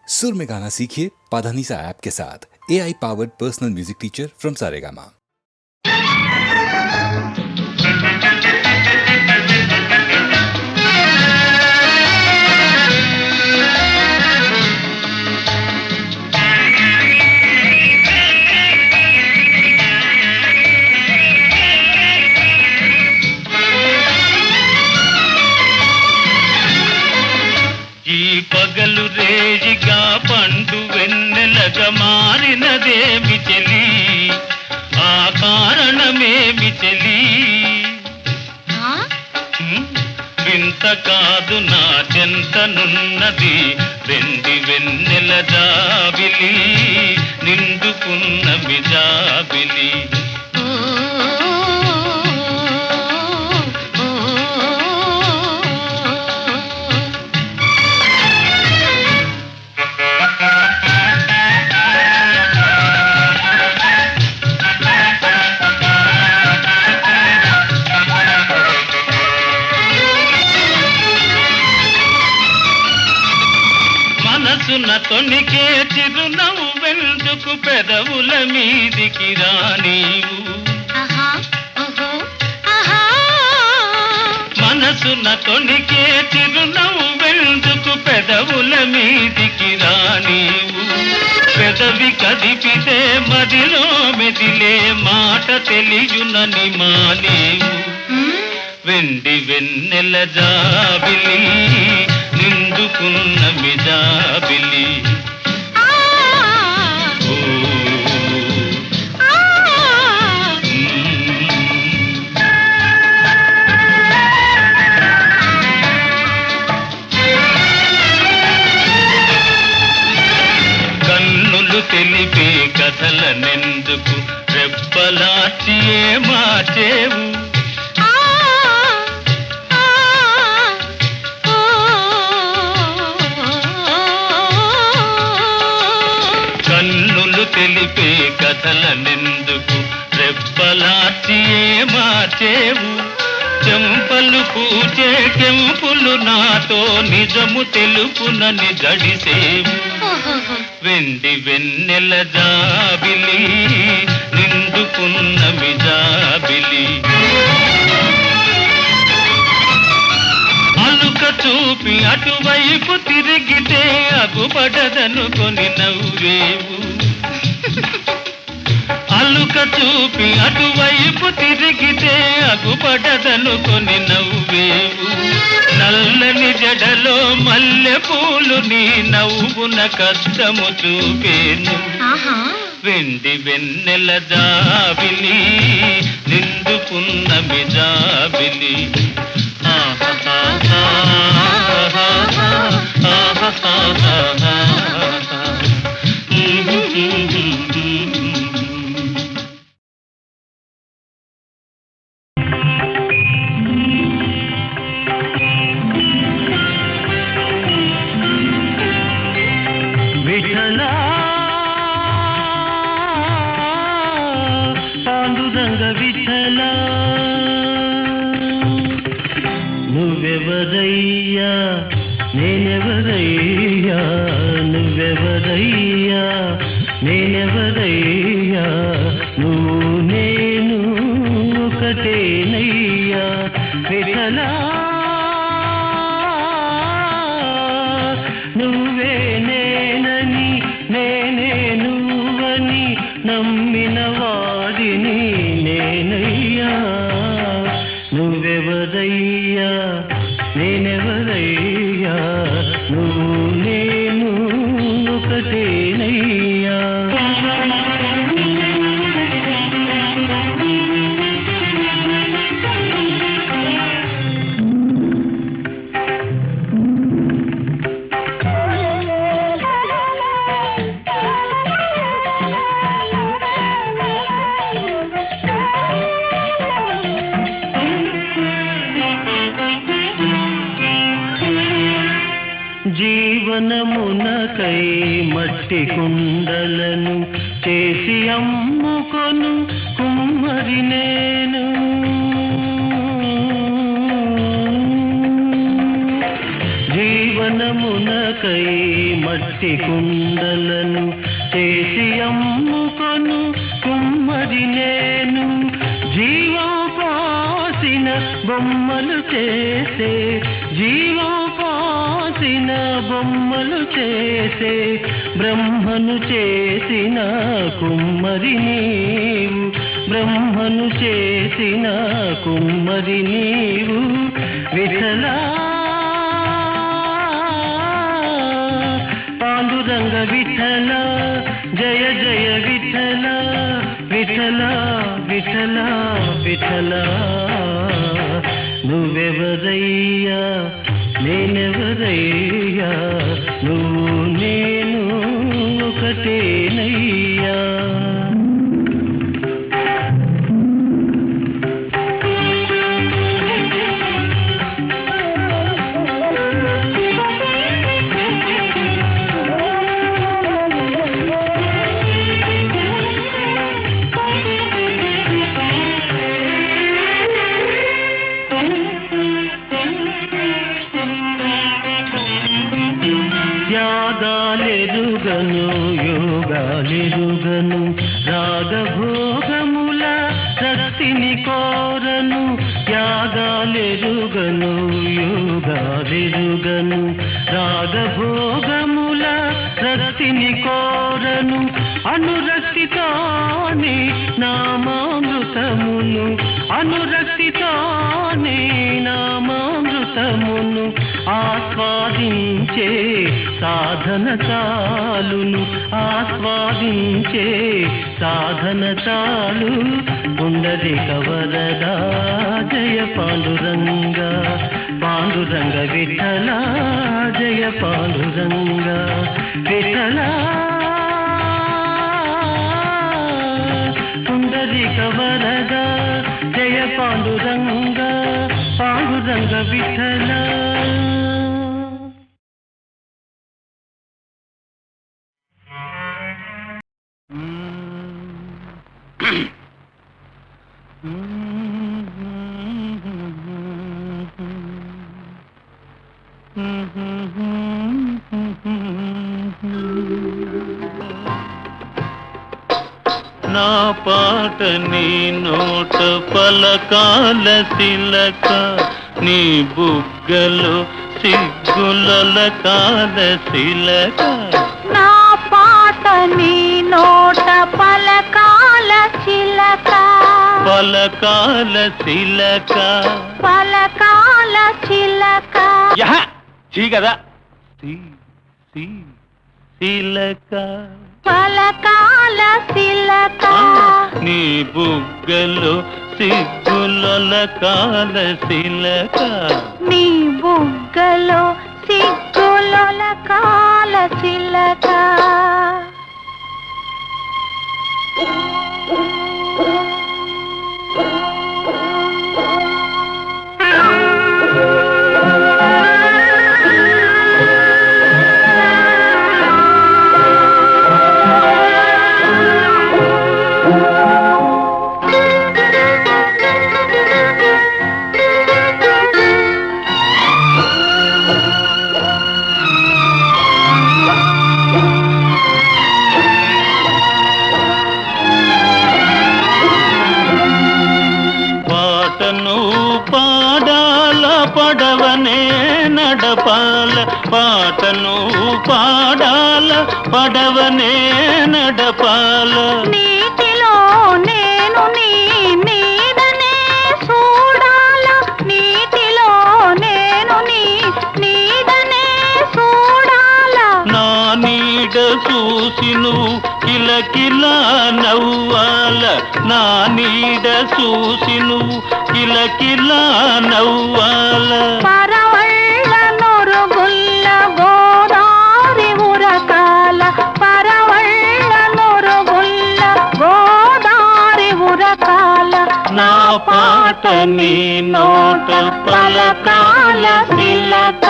सुर में गाना सीखिए पाधानीसा ऐप के साथ। AI powered personal music teacher from Saregama. ఈ పగలు రేజిగా పండు వెన్నెలగా మారినదేమి చెలి, ఆ కారణమేమి చెలి? వింత కాదు నా చెంతనున్నది వెండి వెన్నెల జాబిలి, నిండుకున్నమి జాబిలి. మనసున తొణికే చిరునవ్వెందుకు పెదవుల మీదికి రానీవు? మనసున తొణికే చిరునవ్వెందుకు పెదవుల మీదికి రానీవు? పెదవి కదిపితే మదిలో మెదిలే మాట తెలియునని మానేవు. వెండి వెన్నెల జాబిలి, నిండుకున్న మిజాబిలి. కన్నులు తెలిపే కథలనెందుకు రెప్పలాచి మార్చేవు? తెలిపే కథలనెందుకు రెప్పలాచి మార్చేవు? చెంపలు పూచే కెంపులు నాతో నిజము తెలుపునని జడిసేవు. వెండి వెన్నెల జాబిలి, నిండుకున్న మిజాబిలి. అలుక చూపి అటువైపు తిరిగితే అగుపడదనుకొని నవ్వేవు. అలుక చూపి అటువైపు తిరిగితే అగుపడదనుకొని నవ్వేవు. నల్లని జడలో మల్లె పూలు నీ నవ్వున కష్టము చూపేను. వెండి వెన్నెల జాబిలి, నిండుకున్న మిజాబిలి. విఠలా పాండురంగ విఠలా, నువ్వెవరయ్యా నేనెవరయ్యా? నువ్వెవరయ్యా నేనెవరయ్యా? నువ్వు నేను ఒకటేనయ్యా విఠలా. నువ్వే నేనని నేనే నువ్వని నమ్మిన వాడిని నేనయ్యా. నువ్వెవరయ్యా నేనెవరయ్యా? నువ్వు నేను ఒకటేనయ్యా. జీవనమునకై మట్టి కుండలను చేసి అమ్ముకొను కుమ్మరి నేను. జీవనమునకై మట్టి కుండలను చేసి అమ్ముకొను కుమ్మరి నేను. జీవం పోసిన బొమ్మలు చేసే, జీవం పోసిన బొమ్మలు చేసే బ్రహ్మను చేసిన కుమ్మరి నీవు. బ్రహ్మను చేసిన కుమ్మరి నీవు. విఠలా పాండురంగ విఠల, జయ జయ విఠల, విఠల విఠల విఠల. నువ్వెవరయ్యా నేనెవరయ్యా, నువ్వు నేను ఒకటేనయ్యా. యాగాలెరుగను యోగాలెరుగను రాగభోగముల రక్తిని కోరను. యాగాలెరుగను యోగాలెరుగను రాగభోగముల రక్తిని కోరను. అనురక్తితోనే నామామృతమును, అనురక్తితోనే నామామృతమును ఆస్వాదించే సాధన చాలును. ఆస్వాదించే సాధన చాలు. పుండరీక వరదా జయ పాండురంగ, పాండురంగ విఠల, జయ పాండురంగ విఠల. పుండరీక వరదా జయ పాండురంగ, పాండురంగ విఠల. నా పాట నీ నోట పలకాల తిలక, నీ బుగ్గలో సిగ్గుల కాల శిలక. నా పాట నీ నోట పలకాల చిలక, పలకాల శిలక, పలకాల చిలక. చీ కదా శిలక, పలకాల శిలక. నీ బుగ్గలో సిగ్గుల కాల శిలక, నీ బుగ్గలో సిగ్గుల కాల చిలక. పడవనే నడపాల, పాటను పాడాల, పడవనే నడపాల. నీటిలో నేను నీ నీడనే చూడాల, నీటిలో నేను నీ నీడనే చూడాల. నా నీడ చూసి నువ్వు కిలకిలా నవ్వాల, నా నీడ చూసి నువ్వు కిలకిలా నవ్వాల. పరవళ్ళ నొరుగుల్ల గోదారి ఉరకాల, పరవళ్ళ నొరుగుల్ల గోదారి ఉరకాల. నా పాట నీ నోట పలకాల శిలక,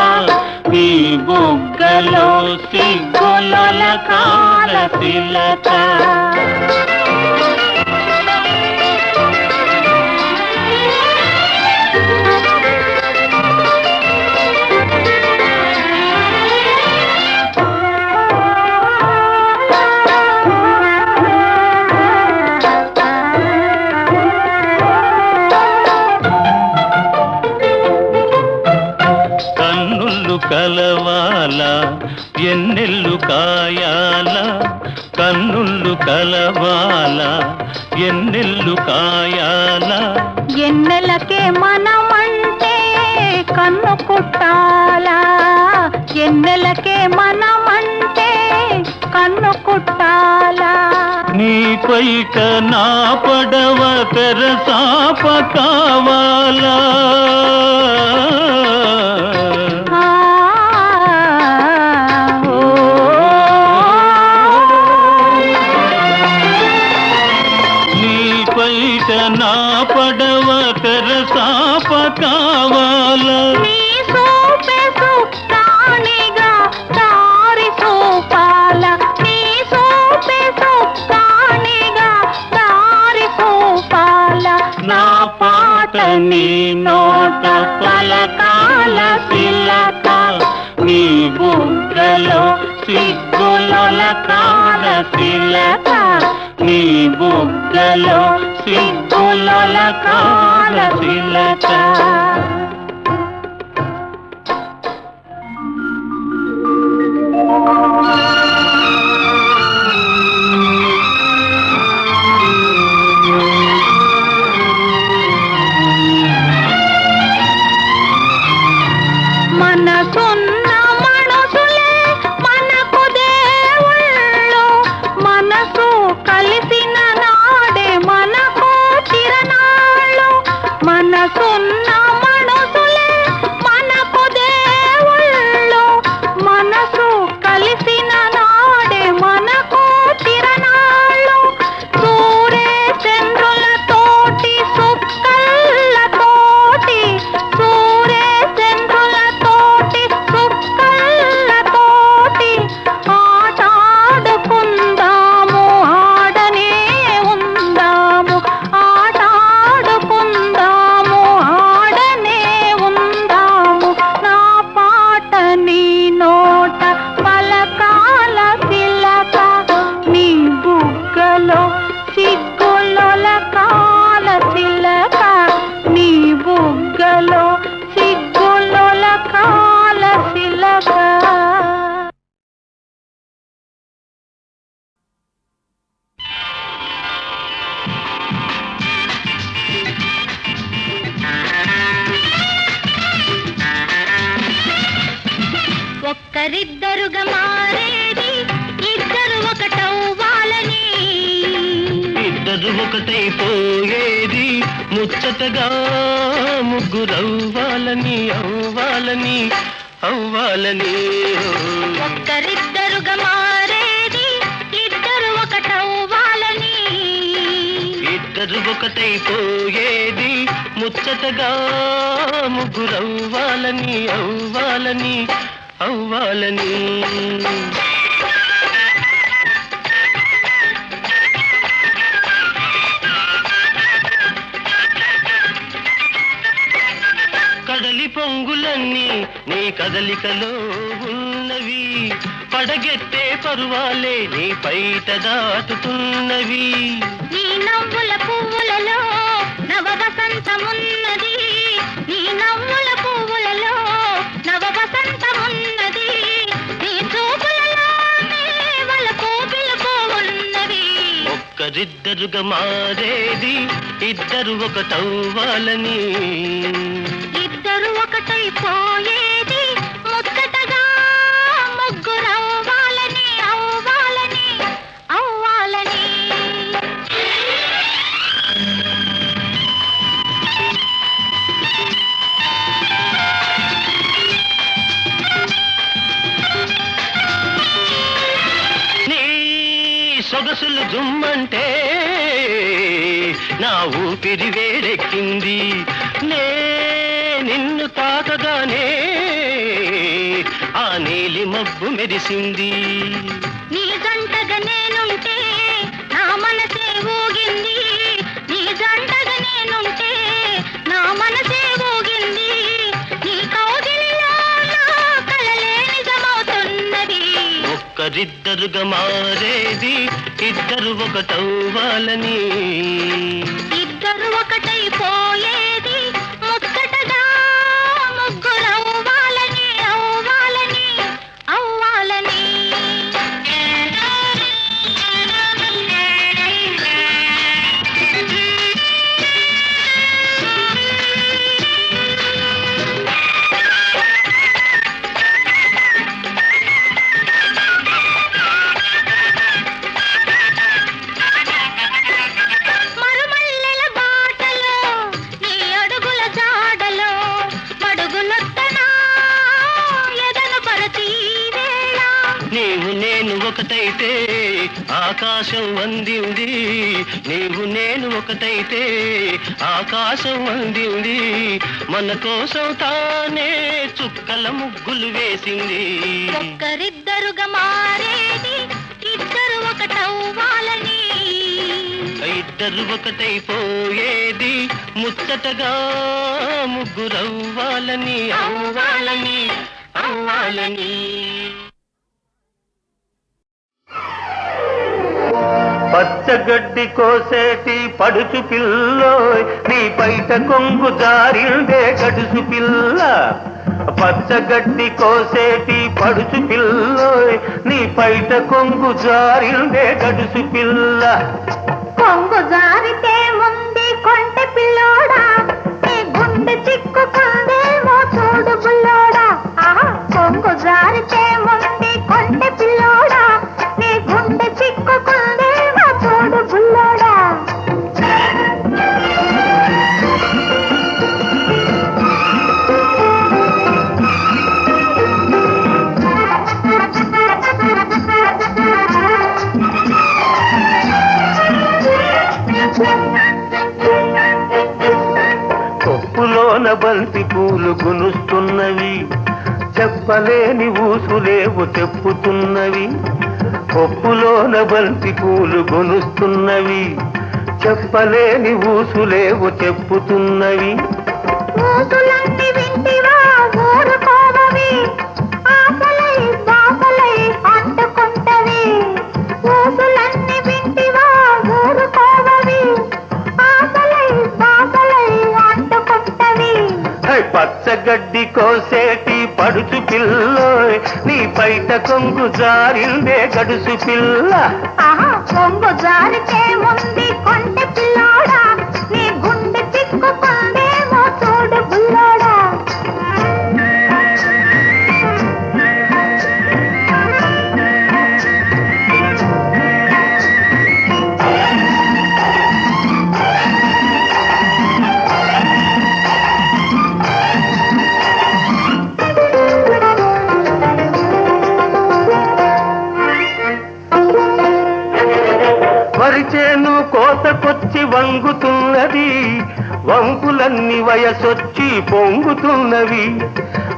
నీ బుగ్గలో సిగ్గుల కాల శిలక. వెన్నెల్లు కాయాల కన్నుళ్ళు కలవాల ఎన్నెల్లు కాయాల ఎన్నెలకే మనమంటే కన్ను కుట్టాలా ఎన్నెలకే మనమంటే కన్ను కుట్టాలా నీ పైట నా పడవ తెరసాప కావాలా నీ పైట నా పడవ తెరసాప కావాలా నీ సూపే సుప్తానిగా దారి సూపాల నీ సూపే సుప్తానిగా దారి సూపాల నా పాట నీ నోట పలకాల తిలక నీ బుగ్గలో సిగ్గులొలకాల తిలక నీ బుగ్గలో సిగ్గులొలకాల తిలక మనసున్న మనసులే మనకు దేవుళ్ళు మనసు కలిసిన నాడే మనకు చిరనాళ్ళు మనసున్న మనసులే మనకు దేవుళ్ళు మనసు కలిసిన నాడే మనకు చిరనాళ్ళు సూర్య చంద్రులతోటి సుక్కలతోటి సూర్య చంద్రులతోటి సుక్కలతోటి ఆటాడుకుందాము ఆడనే ఉందాము ఆటాడుకుందాము ఆడనే ఉందాము నా పాట నీ నోట పలకాల తిలక నీ బుగ్గలో సిగ్గులొలకాల తిలక నీ బుగ్గలో సిగ్గులొలకాల తిలక ఒక్కరిద్దరుగా మారేది ఇద్దరు ఒకటవ్వాలని ఇద్దరు ఒకటైపోయేది ముచ్చటగా ముగ్గురవ్వాలని అవ్వాలని అవ్వాలని ఒక్కరిద్దరుగా మారేది ఇద్దరు ఒకటవ్వాలని ఇద్దరు ఒకటైపోయేది ముచ్చటగా ముగ్గురవ్వాలని అవ్వాలని అవ్వాలని కడలి పొంగులన్నీ నీ కదలికలో ఉన్నవి పడగెత్తే పరువాలే నీ పైట దాటుతున్నవి నీ నవ్వుల పువ్వులలో నవ వసంతమున్నది నీ నవ్వుల పువ్వులలో నవ వసంతమున్నది నీ చూపులలో వలపు పిలుపు ఉన్నది ఒక్కరిద్దరుగా మారేది ఇద్దరు ఒకటవ్వాలని ఇద్దరు ఒకటైపోయేది ముచ్చటగా ముగ్గురవ్వాలని అవ్వాలని అవ్వాలని నీ సొగసులు జుమ్మంటే నా ఊపిరి వేడెక్కింది నిన్ను తాకగానే ఆ నీలి మబ్బు మెరిసింది నీ జంటగా నేనుంటే నా మనసే ఊగింది నీ జంటగా నేనుంటే నా మనసే ఊగింది నీ కౌగిలిలో నా కలలే నిజమవుతున్నది ఒక్కరిద్దరుగా మారేది ఇద్దరు ఒకటవ్వాలని ఇద్దరు ఒకటైపోయేది ముచ్చటగా ముగ్గురవ్వాలని అవ్వాలని అవ్వాలని ఒకటైతే ఆకాశం అందింది, నీవు నేను ఒకటైతే ఆకాశం అందింది, మన కోసం తానే చుక్కల ముగ్గులు వేసింది. ఒక్కరిద్దరుగా మారేది ఇద్దరు ఒకటవ్వాలని, ఇద్దరు ఒకటైపోయేది ముచ్చటగా ముగ్గురవ్వాలని, అవ్వాలని అవ్వాలని. పచ్చగడ్డి కోసేటి పడుచు పిల్లోయ్, నీ పైట కొంగు జారిందే గడుసు పిల్ల. పచ్చగడ్డి కోసేటి పడుచు పిల్లోయ్, నీ పైట కొంగు జారిందే గడుసు పిల్ల. కొంగు జారితే ముందే కొంటె పిల్లోడా, నీ గుండె చిక్కుకుందేమో చూడు బుల్లోడా. కొంగు జారితే ముందే కొంటె పిల్లోడా, నీ గుండె చిక్కుకుందేమో చూడు బుల్లోడా. కొప్పులోన బంతి పూలు గునుస్తున్నవి, చెప్పలేని ఊసులేవు చెప్పుతున్నవి. కొప్పులోన బంతి పూలు గునుస్తున్నవి, చెప్పలేని ఊసులేవు చెప్పుతున్నవి. ఊసులన్నీ వింటివా ఊరుకోవవి, ఆశలై బాసలై అంటుకుంటవి. ఊసులన్నీ వింటివా ఊరుకోవవి, ఆశలై బాసలై అంటుకుంటవి. పచ్చగడ్డి కోసేటి పడుచు పిల్లోయ్, నీ పైట కొంగు జారిందే గడుసు పిల్ల. కొంగు జారితే ముందు కొంటె పిల్లోడా, నీ గుండె చిక్కుకుందేమో చూడు బుల్లోడా. వరిచేను కోతకొచ్చి వంగుతున్నది, వంపులన్నీ వయసొచ్చి పొంగుతున్నవి.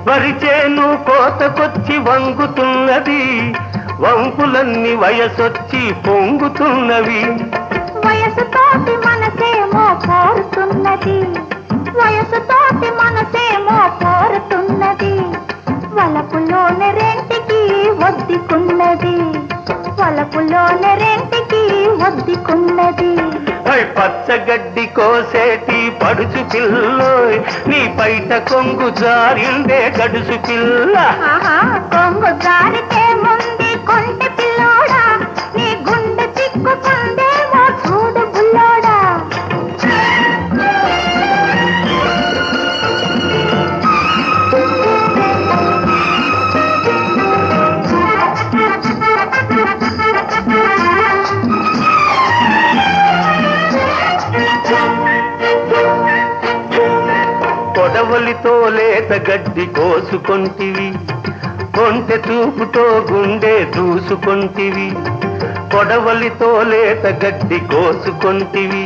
వరిచేను కోతకొచ్చి వంగుతున్నది, వంపులన్నీ వయసొచ్చి పొంగుతున్నవి. వయసుతోటి మనసేమో కోరుతున్నది, వయసుతోటి మనసేమో కోరుతున్నది. వలపులోని రెంటికి ఒద్దుకున్నది, వలపులోని రెంటికి ఒద్దుకున్నది. పచ్చగడ్డి కోసేటి పడుచు పిల్లోయ్, నీ పైట కొంగు జారిందే గడుసు పిల్ల. కొంగు జారితే ముందు కొంటె పిల్లోడా, నీ గుండె చిక్కుకుందేమో చూడు బుల్లోడా. కొడవలితో లేత గడ్డి కోసుకొంటివి, కొంటె చూపుతో గుండె దూసుకొంటివి. కొడవలితో లేత గడ్డి కోసుకొంటివి,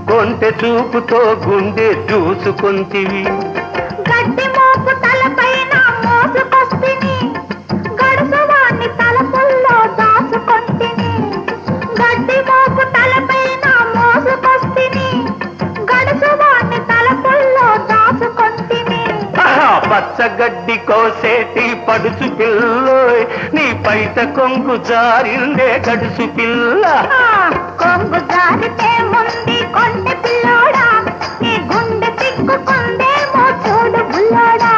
కొంటె చూపుతో గుండె దూసుకొంటివి. గడ్డి మోపు తలపైన మోసుకొస్తిని, గడుసువాణ్ణి తలపుల్లో దాచుకొంటిని. గడ్డి మోపు తలపైన మోసుకొస్తిని, గడుసువాణ్ణి తలపుల్లో దాచుకొంటిని. పచ్చగడ్డి కోసేటి పడుచు పిల్లోయ్, నీ పైట కొంగు జారిందే గడుసు పిల్ల. కొంగు జారితే ముందు కొంటె పిల్లోడా, నీ గుండె చిక్కుకుందేమో చూడు బుల్లోడా.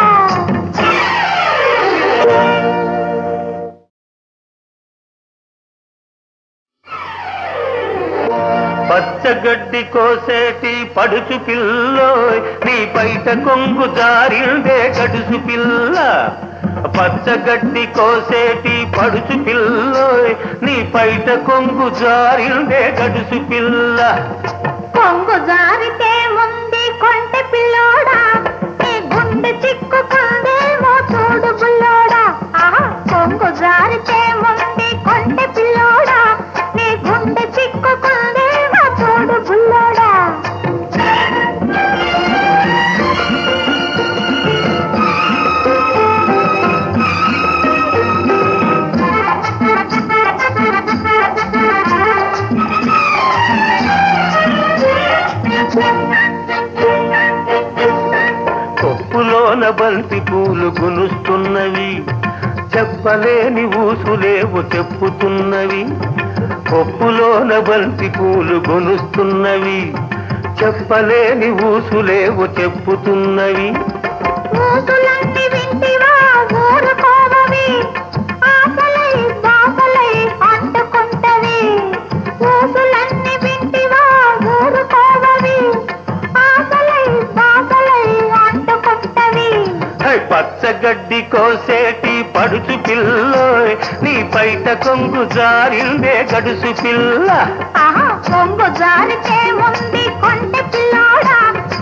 పచ్చగడ్డి కోసేటి పడుచు పిల్లోయ్, నీ పైట కొంగు జారిందే గడుసు పిల్ల. పచ్చగడ్డి కోసేటి పడుచు పిల్లోయ్, నీ పైట కొంగు జారిందే గడుసు పిల్ల. కొంగు జారితే ముందు కొంటె పిల్లోడా, నీ గుండె చిక్కుకుందేమో చూడు బుల్లోడా. కొంగు జారితే ముందు బంతి పూలు గునుస్తున్నవి, చెప్పలేని ఊసులేవు చెప్పుతున్నవి. కొప్పులోన బంతి పూలు గునుస్తున్నవి, చెప్పలేని ఊసులేవు చెప్పుతున్నవి. ఊసులన్నీ వింటివా ఊరుకోవవి, ఆశలై బాసలై అంటుకుంటవి. ఊసులన్నీ వింటివా ఊరుకోవవి, ఆశలై బాసలై అంటుకుంటవి. పచ్చగడ్డి కోసేటి పడుచు పిల్లోయ్, నీ బయట కొంగు జారిందే గడుసు పిల్ల. ఆహా కొంగు జారితే ముందు కొంటె పిల్లోడా,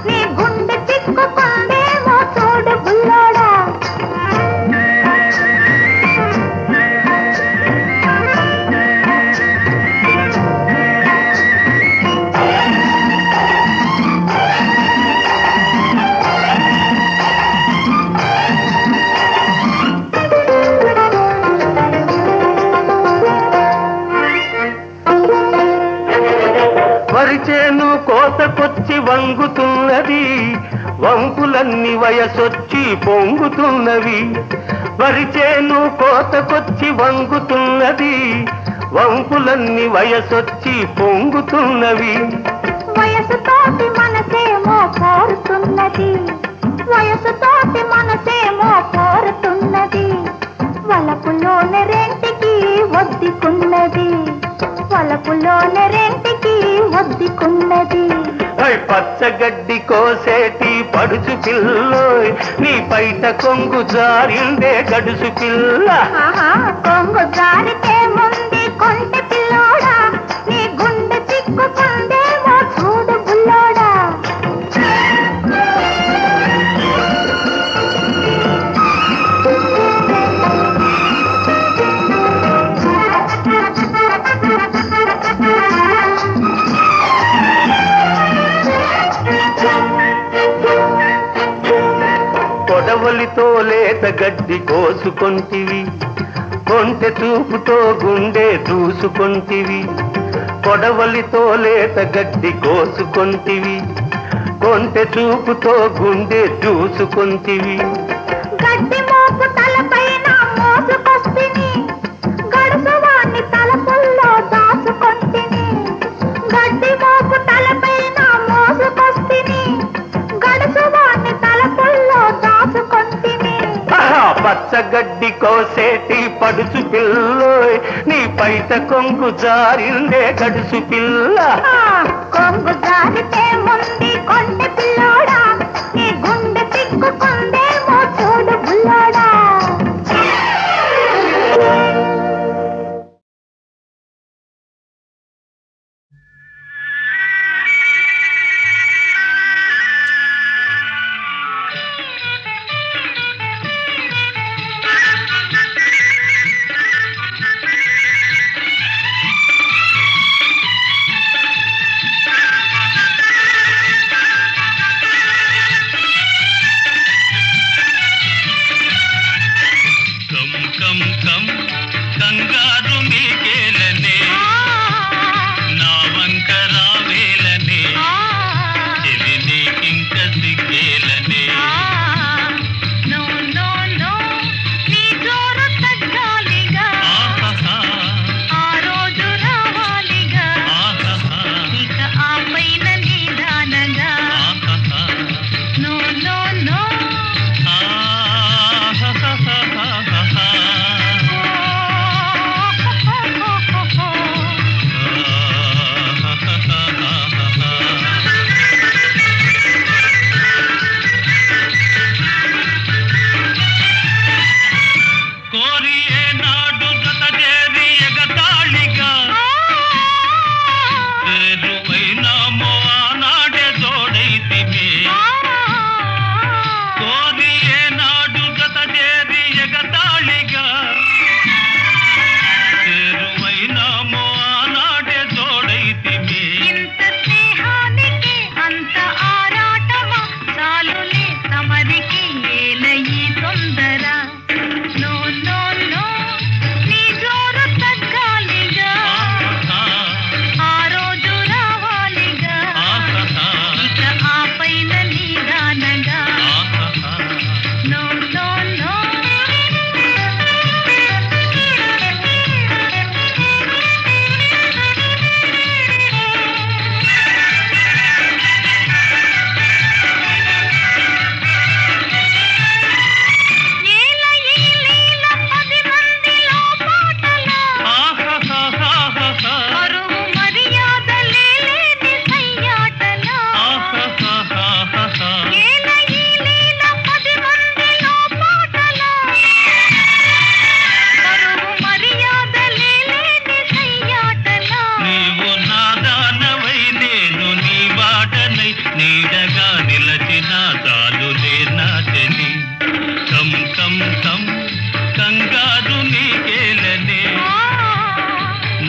నీ గుండె చిక్కుకుందేమో చూడు బుల్లోడా. వరిచేను కోతకొచ్చి వంగుతున్నది, వంపులన్నీ వయసొచ్చి పొంగుతున్నవి. వరిచేను కోతకొచ్చి వంగుతున్నది, వంపులన్నీ వయసొచ్చి పొంగుతున్నవి. వయసుతోటి మనసేమో కోరుతున్నది, వయసుతోటి మనసేమో కోరుతున్నది. వలపులోని రెంటికి ఒద్దికున్నది, వలపులోని రెంటికి ఒద్దికున్నది. పచ్చగడ్డి కోసేటి పడుచు పిల్లోయ్, నీ బయట కొంగు జారిందే గడుసు పిల్ల. ఆహా కొంగు జారితే ముందు కొంటె పిల్లోడా, నీ గుండె చిక్కుకుందేమో చూడు బుల్లోడా. కొడవలితో లేత గడ్డి కోసుకొంటివి, కొంటె చూపుతో గుండె దూసుకొంటివి. కొడవలితో లేత గడ్డి కోసుకొంటివి, కొంటె చూపుతో గుండె దూసుకొంటివి. గడ్డి మోపు తలపైన మోసుకొస్తిని, గడుసువాణ్ణి తలపుల్లో దాచుకొంటిని. గడ్డి మోపు తలపైన మోసుకొస్తిని, గడుసువాణ్ణి తలపుల్లో దాచుకొంటిని. పచ్చగడ్డి కోసేటి పడుచు పిల్లోయ్, నీ బయట కొంగు జారిందే గడుసు పిల్ల. కొంగు జారితే ముందు కొంటె పిల్లోడా, నీ గుండె చిక్కుకుందేమో చూడు బుల్లోడా.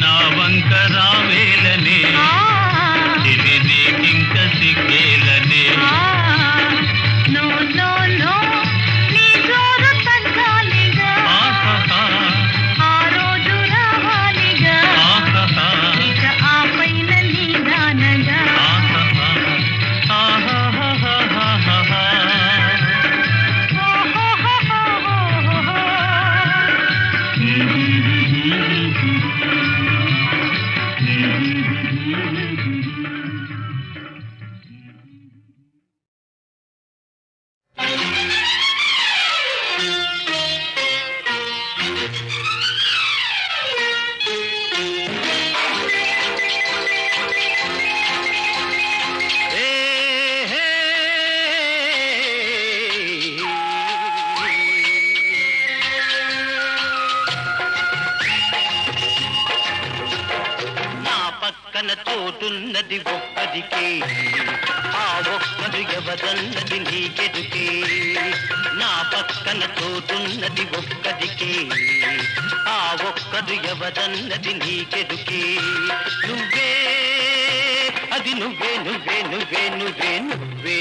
నా వంక రావేలనే ఇది నీకింక సిగ్గేలనే నో నో నో నీ జోరు తగ్గాలిగా ఆ రోజు రావాలిగా ఇక ఆ పైన నీ దానగా చోటున్నది ఒక్కదికే ఆ ఒక్కడు ఎవరన్నది నీకెదుకే నా పక్కన చోటున్నది ఒక్కదికే ఆ ఒక్కడు ఎవరన్నది నీకెదుకే నువ్వే అది నువ్వే నువ్వే నువ్వే నువ్వే నువ్వే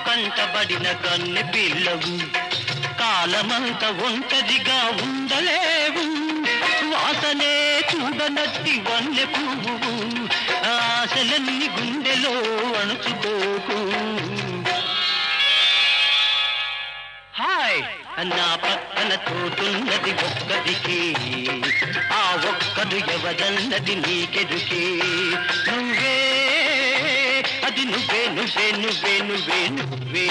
కంటబడిన కన్నె పిల్లవు కాలమంత ఒంటరిగా ఉండలేవు వాసనే చూడనట్టి వన్నె పువ్వు ఆశలన్నీ గుండెలో అణుచుకోకు హాయ్ నా పక్కన తోటున్నది ఒక్కదికి ఆ ఒక్కడు ఎవరన్నది నీకెదుకే నువ్వే అది నువ్వే నువ్వే నువ్వే నువ్వే నువ్వే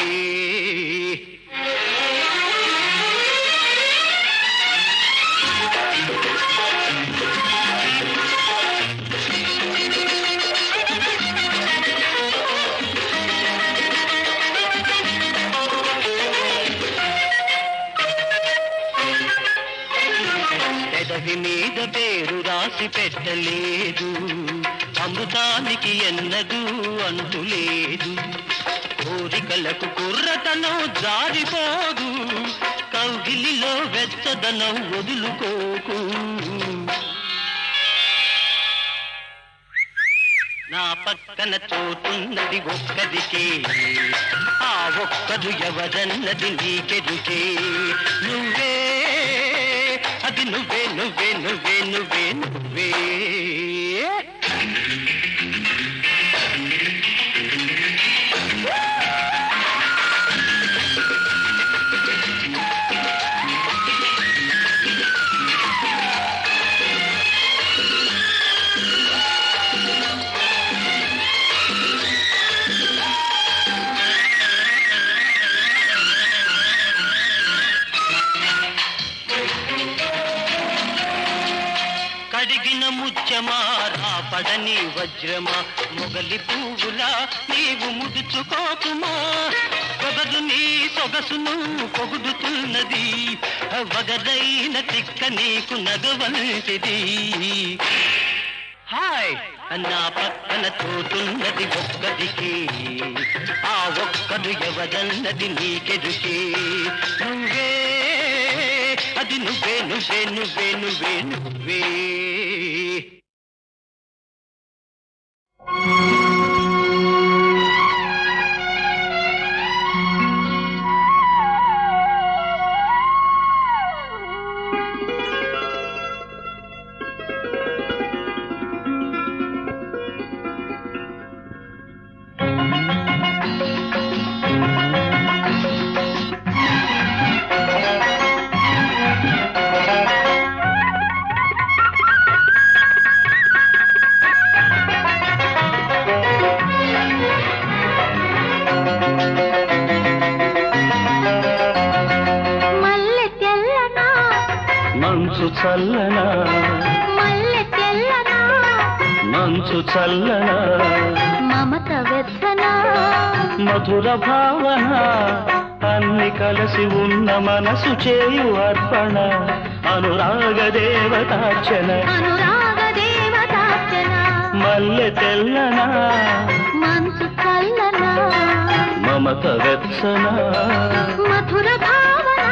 పెదవి మీద పేరు రాసి పెట్టలేదు అమృతానికి ఎన్నదూ అంతులేదు కోరికలకు కుర్రతనం జారిపోదు కౌగిలిలో వెచ్చదనం వదులుకోకు నా పక్కన చోటున్నది ఒక్కదికే ఆ ఒక్కడు ఎవరన్నది నీకెదుకే నువ్వే అది నువ్వే నువ్వే నువ్వే నువ్వే నువ్వే కడిగిన ముత్యమా రాపడని వజ్రమా మొగలి పువ్వులా నీవు ముదుచుకోకుమా పొగదు నీ సొగసును పొగుడుతున్నది వగదైన తిక్క నీకు నగవంటిది హాయ్ నా పక్కన తోటున్నది ఒక్కదికి ఆ ఒక్కడు ఎవరన్నది నీకెదుకే నువ్వే అది నువ్వే నువ్వే నువ్వే నువ్వే నువ్వే మంచు మనసు చల్లన మమత వెచ్చన మధుర భావన అన్ని కలిసి ఉన్న మనసు చేయు అర్పణ అనురాగ దేవతార్చన అనురాగ దేవతార్చన మల్లె తెల్లన మనసు చల్లన మమత వెచ్చన మధుర భావన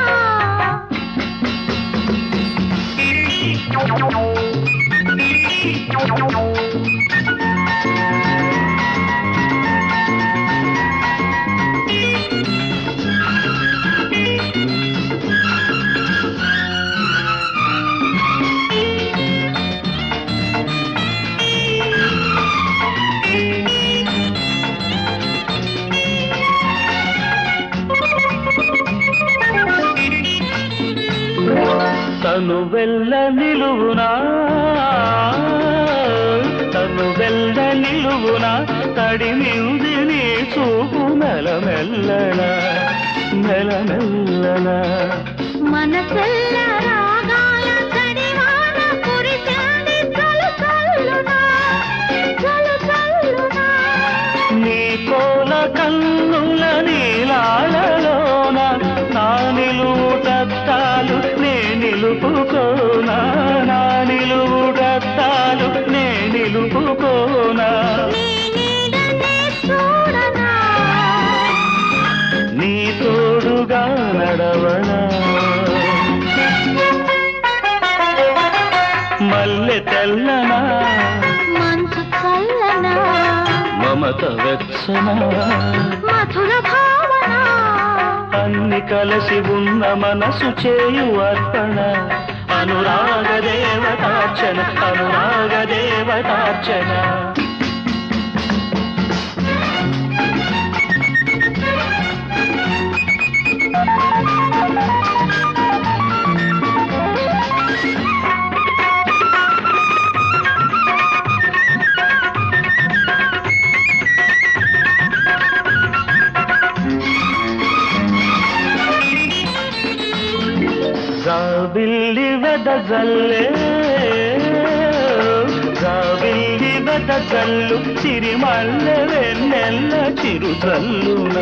తను వెళ్ళ నిలువునా తను వెళ్ళ నిలువునా తడిమింది నీ చూపు మెల్లమెల్లన మెల్లమెల్లన మనసెల్ల రాగాల తడివాన కురిసింది చలు చల్లునా చలు చల్లునా నీ కోల కన్నుల నీలాలలోన నా నిలువుటత్తాలు నే నిలుపుకోనా నా నిలువుటత్తాలు నే నిలుపుకోనా నీ నీడనే చూడనా నీ తోడుగా నడవనా మల్లె తెల్లనా మనసు చల్లనా మమత వెచ్చన మధుర భావన అన్ని కలిసి ఉన్న మనసు చేయు అర్పణ అనురాగ దేవతార్చన అనురాగ దేవతార్చన జాబిల్లి వెదజల్లే జాబిల్లి వెదజల్లు సిరిమల్లె వెన్నెల్ల చిరుజల్లున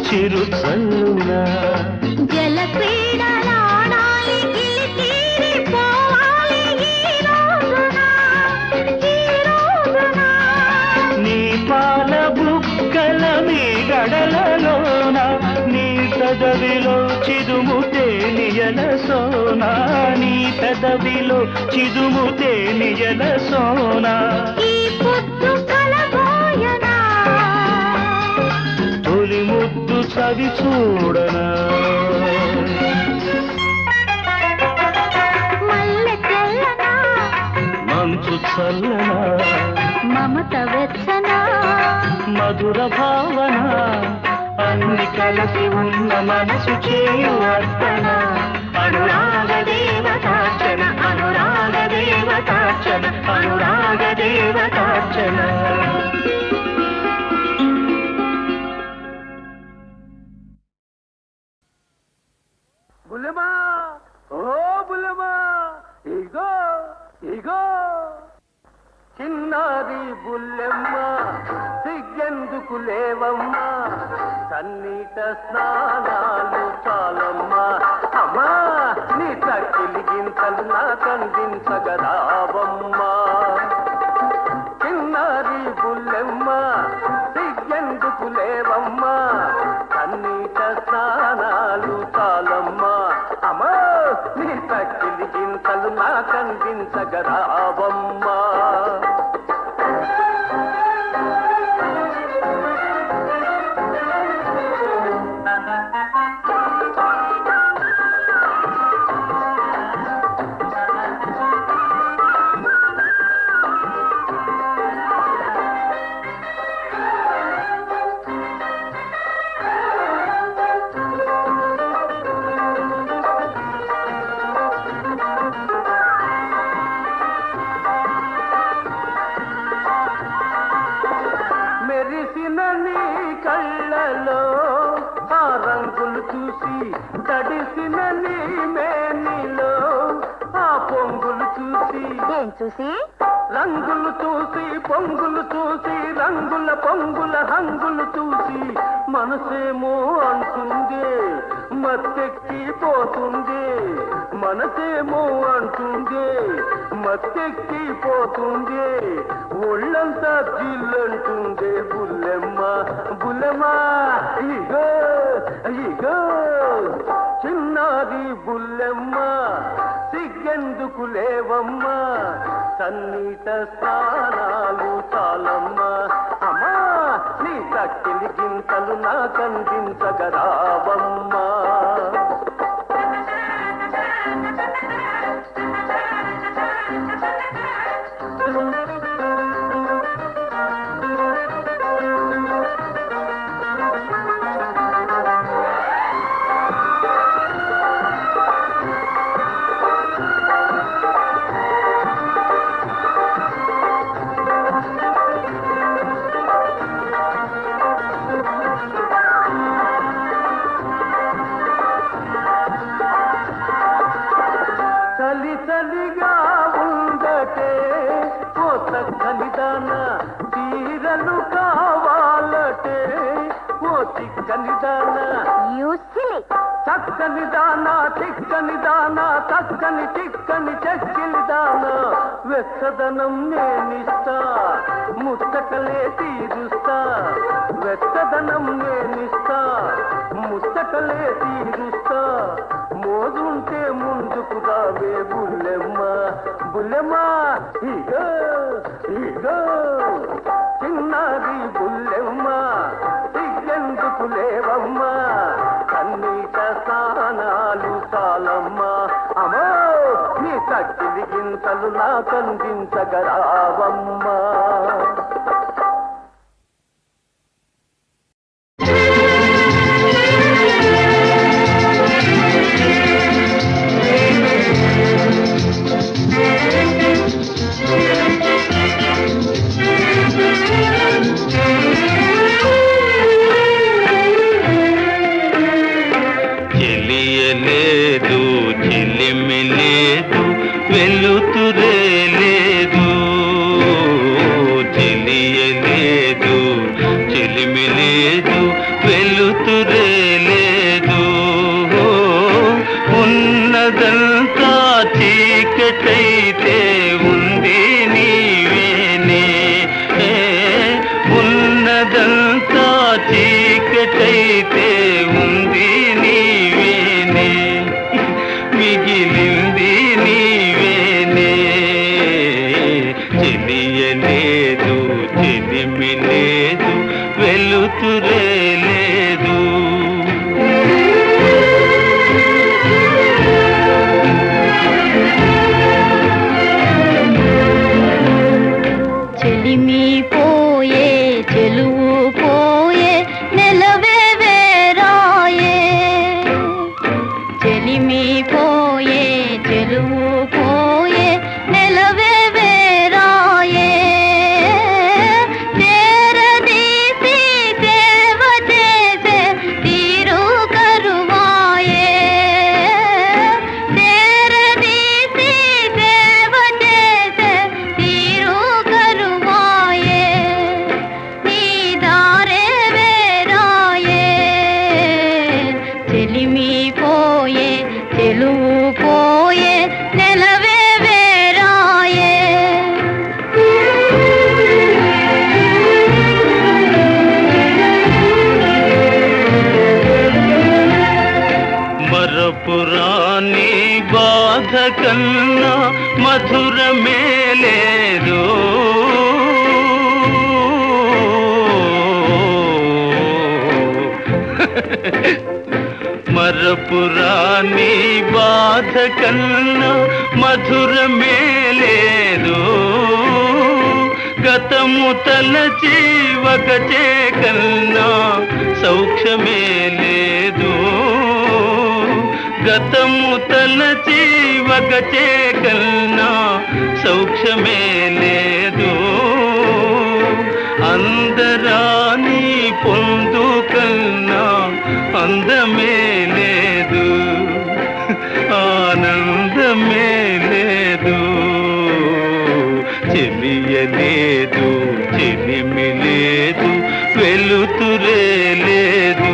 చిరుజల్లున జల క్రీడలాడాలి గిలితీరి పోవాలి ఈ రోజున నీ పాల బుక్కల మీ గడలలోన నీ పెదవిలో చిదుము తేనియల సోనా నీ పెదవిలో చిదుము తేనియల సోనా ఈ పొద్దు కలబోయనా తొలి ముద్దు చవి చూడనా మల్లె తెల్లనా మంచు చల్లనా మమత వెచ్చనా మధుర భావన అన్ని కలిసి ఉన్న మనసు చేయు అర్పణ అనురాగ దేవతార్చన అనురాగ దేవతార్చన అనురాగ దేవతార్చన బుల్లెమా ఓ బుల్లెమా ఇగో ఇగో చిన్నారి బుల్లెమ్మ సిగ్గెందుకు లేవమ్మా సన్నీట స్నానాలు చాలమ్మా అమ్మా నీ చక్కిలి గింతలు నా కందించగరావమ్మా చిన్నారి బుల్లెమ్మ సిగ్గెందుకు లేవమ్మా సన్నీట స్నానాలు చాలమ్మా అమ్మా నీ చక్కిలి గింతలు నా కందించగరావమ్మా మెరిసిన నీ కళ్ళలో ఆ రంగులు చూసి తడిసిన నీ మేనిలో ఆ పొంగులు చూసి ఏం చూసి రంగులు చూసి పొంగులు చూసి రంగుల పొంగుల హంగులు చూసి మనసేమో అంటుంది మత్తెక్కిపోతుంది మనసేమో అంటుంది మత్తెక్కిపోతుంది ఒళ్ళంతా జిల్లంటుంది బుల్లెమ్మ బుల్లెమ్మ ఇగో ఇగో చిన్నారి బుల్లెమ్మ సిగ్గెందుకు లేవమ్మా సన్నిట స్నానాలు చాలమ్మా అమ్మా నీ తక్కిలి గింతలు నాకందించగరావమ్మా చలి చలిగా ఉండటే ఓ చక్కనిదాన తీరలు కావాలటే ఓ చిక్కనిదాన చక్కని దానా చిక్కని దానా చక్కని చిక్కని చెక్కిలి దానా వెచ్చదనం నేనిస్తా ముచ్చటలే తీరుస్తా వెచ్చదనం నేనిస్తా ముచ్చటలే తీరుస్తా మోదుంటే ముందుకు రావే బుల్లెమ్మ బుల్లెమ్మ ఇగో ఇగో చిన్నది బుల్లెమ్మ సిగ్గెందుకు లేవమ్మా కన్నీట స్నానాలు చాలమ్మా అమ్మో నీ తక్కిలి గింతలు నాకందించగరావమ్మా వెలుతురే లేదు తెలియలేదు చెలిమి లేదు వెలుతురే లేదు ఉన్నదంతా చీకటైతే ఉంది నీవేనే ఉన్నదంతా చీకటైతే ఉంది నీవేనే మిగిలింది నీవేనే తెలియలేదు చెలిమి లేదు వెలుతురే లేదు చెలిమి పోయే చెలువు పోయే నెలవే వేరాయే చెలిమి పోయే చెలువు పోయే నెలవే వేరాయే తెరదీసి సేవ చేసే తీరు కరువాయే తెరదీసి సేవ చేసే తీరు కరువాయే నీ దారే వేరాయే చెలిమి పోయే చెలువు పోయే నెలవే వేరాయే మరపురాని బాధ కన్నా మధురమే లేదు మరపురాని బాధ కన్నా మధురమే లేదు గతము తలచి వగచే కన్నా సౌఖ్యమే లేదు గతము తలచి వగచే కన్నా సౌఖ్యమే లేదు అందరాని పొందు కన్నా అందమే లేదు ఆనందమే లేదు చెలి లేదు, వెలుతురే లేదు.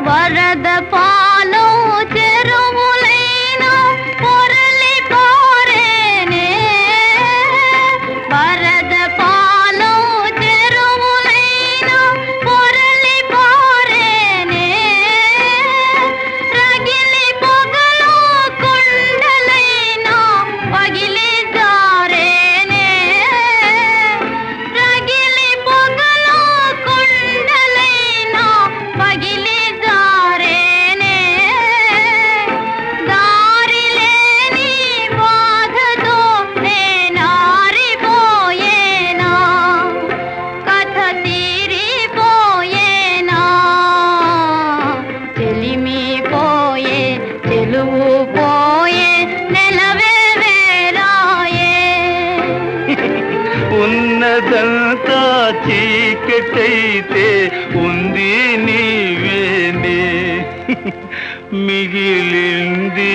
వరద పాలు చెరువులైనా పొరలి పారేనే, వరద పాలు చెరువులైనా పొరలి పారేనే, రగిలి పొగలు కుండలైనా పగిలి జారేనే, రగిలి పొగలు కుండలైనా పగిలి జారేనే, దారి లేని బాధతో నేనారిపోయేనా, కథ తీరిపోయేనా, చెలిమి పోయే చెలువు పోయే నెలవే వేరాయే. ఉన్నదంతా చీకటైతే ఉంది నీవేనే, మిగిలింది